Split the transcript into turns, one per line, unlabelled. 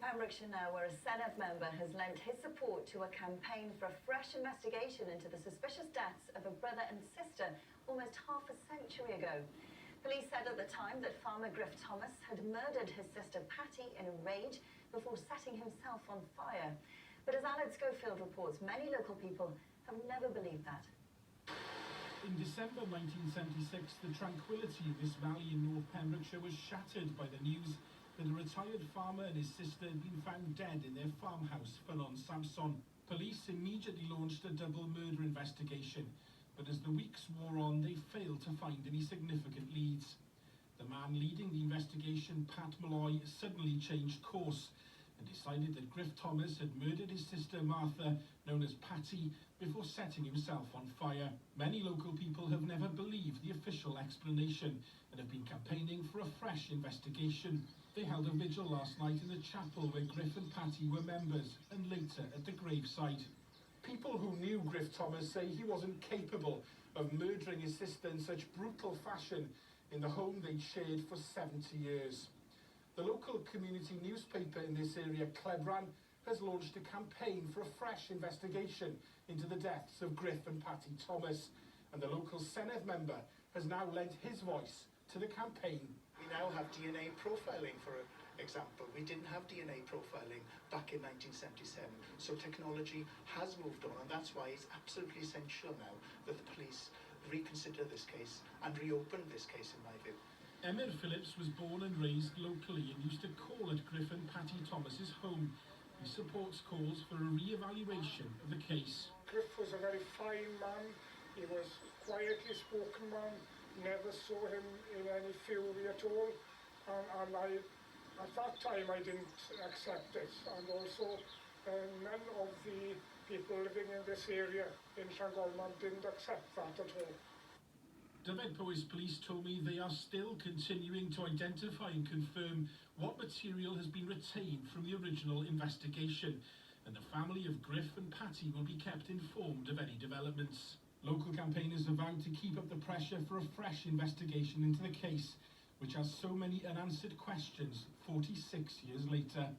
Pembrokeshire now, where a Senedd member has lent his support to a campaign for a fresh investigation into the suspicious deaths of a brother and sister almost half a century ago. Police said at the time that farmer Griff Thomas had murdered his sister Patty in a rage before setting himself on fire. But as Aled Schofield reports, many local people have never believed that.
In December 1976, the tranquility of this valley in North Pembrokeshire was shattered by the news that a retired farmer and his sister had been found dead in their farmhouse, Llangolman Samson. Police immediately launched a double murder investigation, but as the weeks wore on, they failed to find any significant leads. The man leading the investigation, Pat Malloy, suddenly changed course and decided that Griff Thomas had murdered his sister Martha, known as Patty, before setting himself on fire. Many local people have never believed the official explanation and have been campaigning for a fresh investigation. They held a vigil last night in the chapel where Griff and Patty were members, and later at the graveside. People who knew Griff Thomas say he wasn't capable of murdering his sister in such brutal fashion in the home they'd shared for 70 years. The local community newspaper in this area, Clebran, has launched a campaign for a fresh investigation into the deaths of Griff and Patty Thomas, and the local Senedd member has now lent his voice to the campaign.
We now have DNA profiling, for example. We didn't have DNA profiling back in 1977, so technology has moved on, and that's why it's absolutely essential now that the police reconsider this case and reopen this case, in my view.
Emyr Phillips was born and raised locally and used to call at Griff and Patty Thomas's home. He supports calls for a re-evaluation of the case.
Griff was a very fine man. He was quietly spoken man. Never saw him in any fury at all. And at that time I didn't accept it. And also none of the people living in this area in Llangolman didn't accept that at all.
Dyfed Powys Police told me they are still continuing to identify and confirm what material has been retained from the original investigation, and the family of Griff and Patty will be kept informed of any developments. Local campaigners have vowed to keep up the pressure for a fresh investigation into the case, which has so many unanswered questions 46 years later.